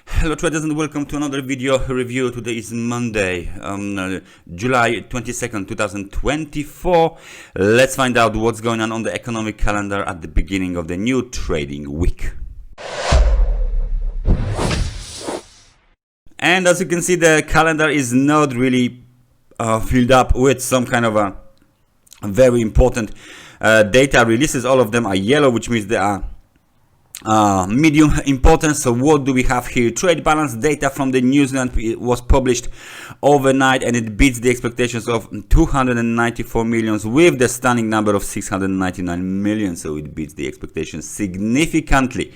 Hello traders and welcome to another video review. Today is Monday, July 22nd, 2024. Let's find out what's going on the economic calendar at the beginning of the new trading week. And as you can see, the calendar is not really filled up with some kind of a very important data releases. All of them are yellow, which means they are medium importance. So what do we have here? Trade balance data from the New Zealand was published overnight, and it beats the expectations of 294 millions with the stunning number of 699 million. So it beats the expectations significantly.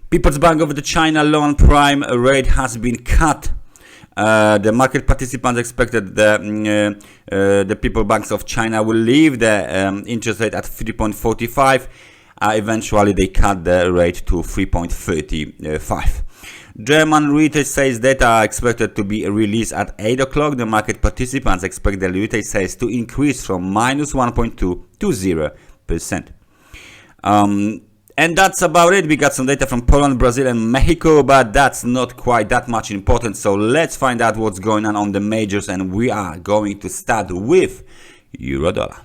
People's Bank of the China loan prime rate has been cut. The market participants expected the People's Banks of China will leave the interest rate at 3.45. Eventually, they cut the rate to 3.35. German retail sales data are expected to be released at 8 o'clock. The market participants expect the retail sales to increase from minus 1.2 to 0%. And that's about it. We got some data from Poland, Brazil and Mexico, but that's not quite that much important. So let's find out what's going on the majors, and we are going to start with euro-dollar.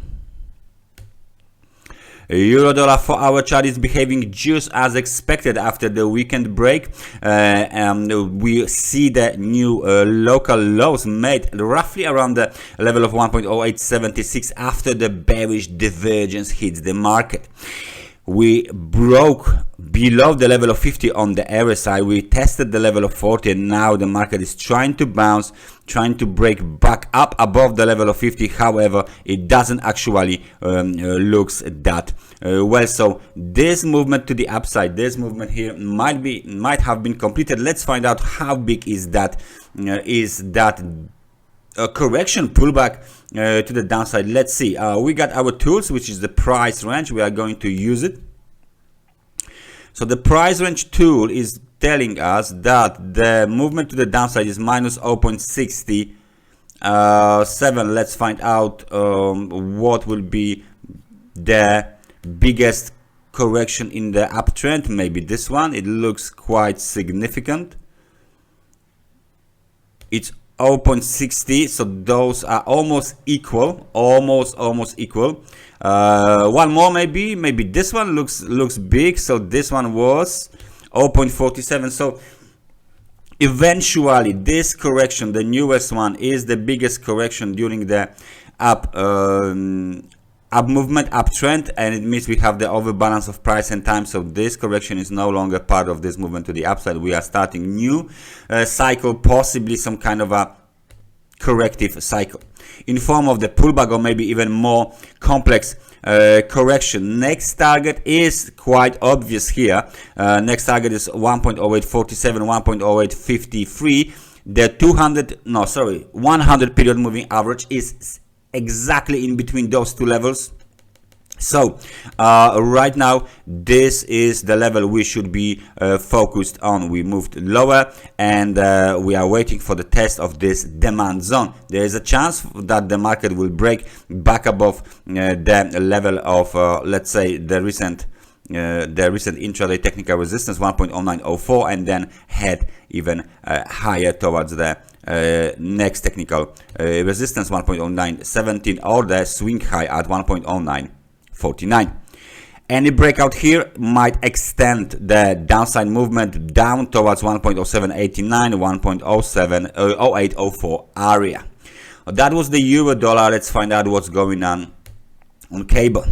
Euro-dollar for our chart is behaving just as expected after the weekend break. We see the new local lows made roughly around the level of 1.0876 after the bearish divergence hits the market. We broke below the level of 50 on the RSI. We tested the level of 40, and now the market is trying to bounce, trying to break back up above the level of 50. However, it doesn't actually looks that well. So this movement to the upside, this movement here might have been completed. Let's find out how big is that a correction pullback to the downside. Let's see. We got our tools, which is the price range. We are going to use it. So the price range tool is telling us that the movement to the downside is minus 0.67. Let's find out what will be the biggest correction in the uptrend. Maybe this one. It looks quite significant. It's 0.60, so those are almost equal, almost equal. One more, maybe this one looks big. So this one was 0.47. So eventually this correction, the newest one, is the biggest correction during the up movement, uptrend, and it means we have the overbalance of price and time. So this correction is no longer part of this movement to the upside. We are starting new cycle, possibly some kind of a corrective cycle in form of the pullback, or maybe even more complex correction. Next target is quite obvious here. Next target is 1.0847, 1.0853. The 100 period moving average is exactly in between those two levels. So right now this is the level we should be focused on. We moved lower, and we are waiting for the test of this demand zone. There is a chance that the market will break back above the level of let's say the recent intraday technical resistance 1.0904, and then head even higher towards the next technical resistance 1.0917, or the swing high at 1.0949. Any breakout here might extend the downside movement down towards 1.0789, 1.0804 area. That was the euro dollar. Let's find out what's going on cable.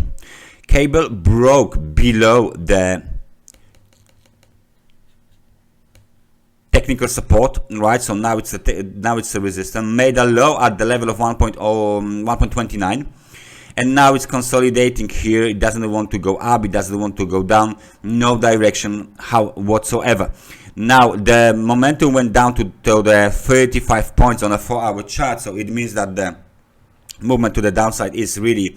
Cable broke below the technical support, right? So now it's a resistance, made a low at the level of 1.29, and now it's consolidating here. It doesn't want to go up, it doesn't want to go down, no direction whatsoever. Now the momentum went down to the 35 points on a 4-hour chart, so it means that the movement to the downside is really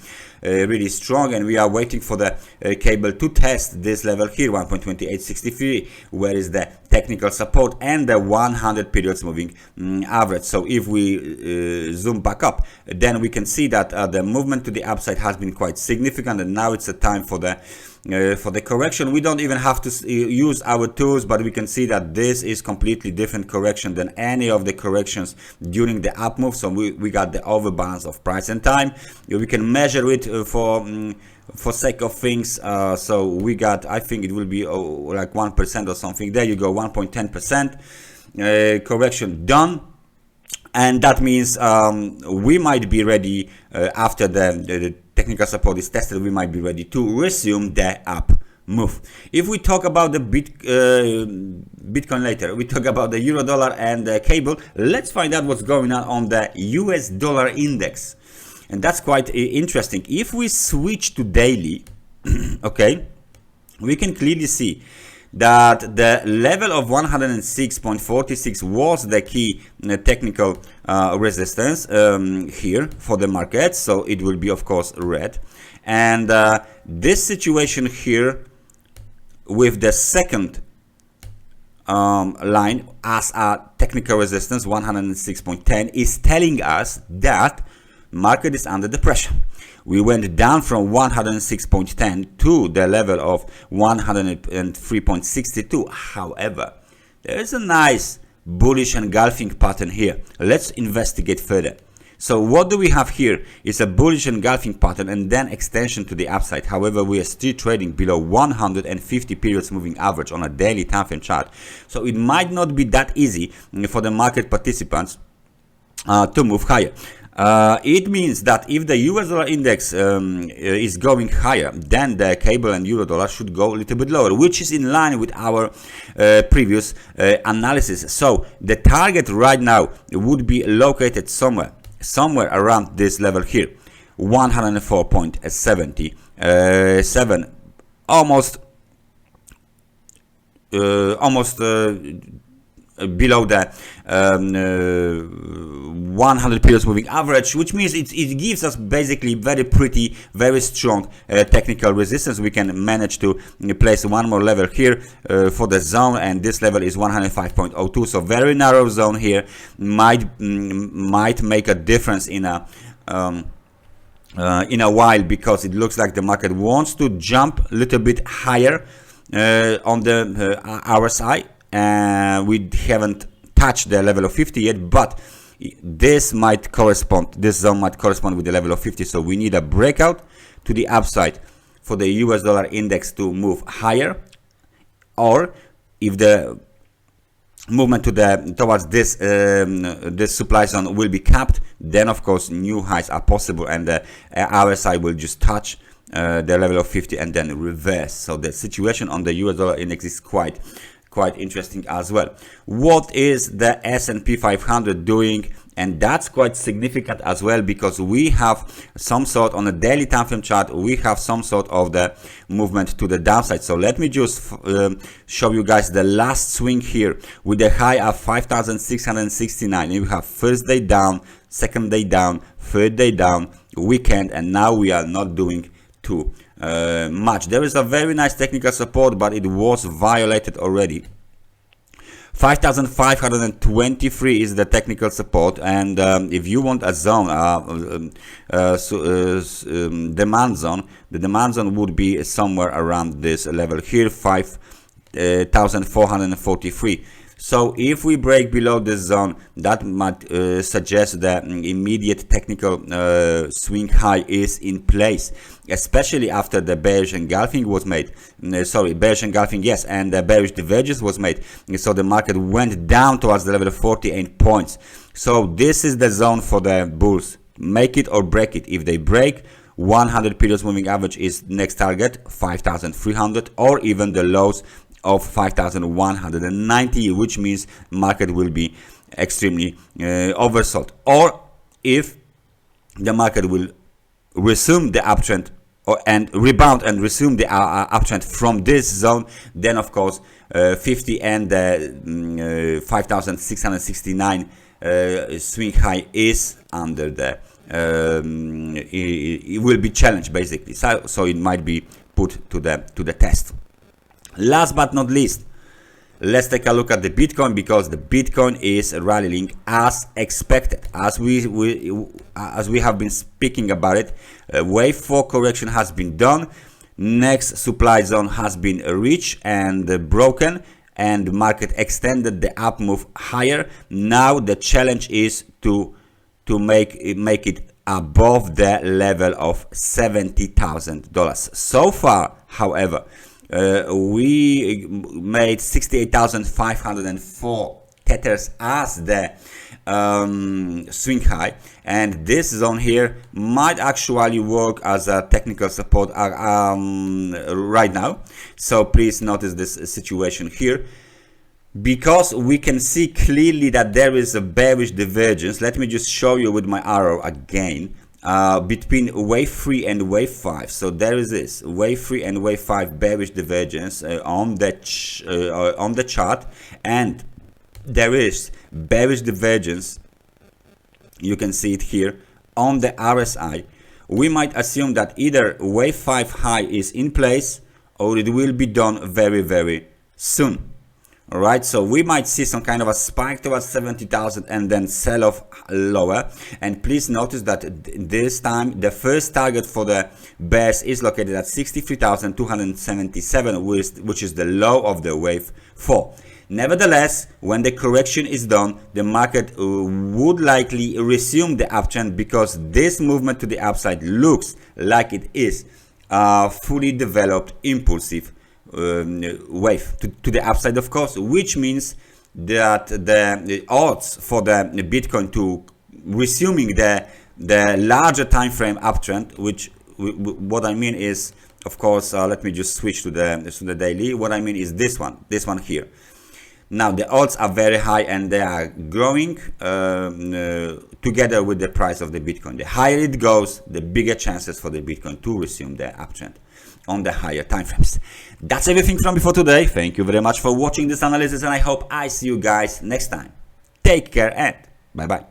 strong, and we are waiting for the cable to test this level here, 1.2863, where is the technical support and the 100 periods moving average. So if we zoom back up, then we can see that the movement to the upside has been quite significant, and now it's a time for the correction. We don't even have to use our tools, but we can see that this is completely different correction than any of the corrections during the up move. So we got the overbalance of price and time. We can measure it for sake of things. So we got, I think it will be like 1% or something. There you go, 1.10% correction done. And that means we might be ready after the technical support is tested. We might be ready to resume the up move. If we talk about the Bitcoin later, we talk about the euro dollar and the cable. Let's find out what's going on the US dollar index. And that's quite interesting. If we switch to daily, okay, we can clearly see that the level of 106.46 was the key technical resistance here for the market. So it will be, of course, red. And this situation here with the second line as a technical resistance, 106.10, is telling us that market is under the pressure. We went down from 106.10 to the level of 103.62. However, there is a nice bullish engulfing pattern here. Let's investigate further. So what do we have here is a bullish engulfing pattern and then extension to the upside. However, we are still trading below 150 periods moving average on a daily time frame chart. So it might not be that easy for the market participants to move higher. It means that if the US dollar index is going higher, then the cable and euro dollar should go a little bit lower, which is in line with our previous analysis. So the target right now would be located somewhere around this level here, 104.77, almost below the 100 periods moving average, which means it gives us basically very strong technical resistance. We can manage to place one more level here for the zone, and this level is 105.02. So very narrow zone here might make a difference in a while, because it looks like the market wants to jump a little bit higher on the RSI. We haven't touched the level of 50 yet, but this zone might correspond with the level of 50. So we need a breakout to the upside for the US dollar index to move higher, or if the movement towards this supply zone will be capped, then of course new highs are possible, and the RSI will just touch the level of 50 and then reverse. So the situation on the US dollar index is quite interesting as well. What is the SP 500 doing? And that's quite significant as well, because we have some sort, on a daily time frame chart, we have some sort of the movement to the downside. So let me just show you guys the last swing here with the high of 5,669. You have first day down, second day down, third day down, weekend, and now we are not doing too much. There is a very nice technical support, but it was violated already. 5,523 is the technical support, and if you want a zone, demand zone, the demand zone would be somewhere around this level here, 5,443. So if we break below this zone, that might suggest that immediate technical swing high is in place, especially after the bearish engulfing was made. Bearish engulfing, yes, and the bearish divergence was made. So the market went down towards the level of 48 points. So this is the zone for the bulls. Make it or break it. If they break, 100 periods moving average is next target, 5,300, or even the lows of 5,190, which means market will be extremely oversold. Or if the market will resume the uptrend and rebound and resume the uptrend from this zone, then of course 50 and the 5,669 swing high is under the it will be challenged basically. So it might be put to the test. Last but not least, let's take a look at the Bitcoin, because the Bitcoin is rallying as expected. As we have been speaking about it, wave 4 correction has been done. Next supply zone has been reached and broken, and the market extended the up move higher. Now the challenge is to make it above the level of $70,000. So far, however, we made 68,504 tethers as the swing high, and this zone here might actually work as a technical support right now. So please notice this situation here, because we can see clearly that there is a bearish divergence. Let me just show you with my arrow again, between wave 3 and wave 5. So there is this wave 3 and wave 5 bearish divergence on the chart, and there is bearish divergence, you can see it here on the RSI. We might assume that either wave 5 high is in place, or it will be done very, very soon. Alright, so we might see some kind of a spike towards 70,000 and then sell off lower. And please notice that this time the first target for the bears is located at 63,277, which is the low of the wave 4. Nevertheless, when the correction is done, the market would likely resume the uptrend, because this movement to the upside looks like it is fully developed impulsive wave to the upside, of course, which means that the odds for the Bitcoin to resuming the larger time frame uptrend, which what I mean is, of course, let me just switch to the daily. What I mean is this one here. Now the odds are very high, and they are growing together with the price of the Bitcoin. The higher it goes, the bigger chances for the Bitcoin to resume the uptrend on the higher time frames. That's everything from me for today. Thank you very much for watching this analysis, and I hope I see you guys next time. Take care and bye bye.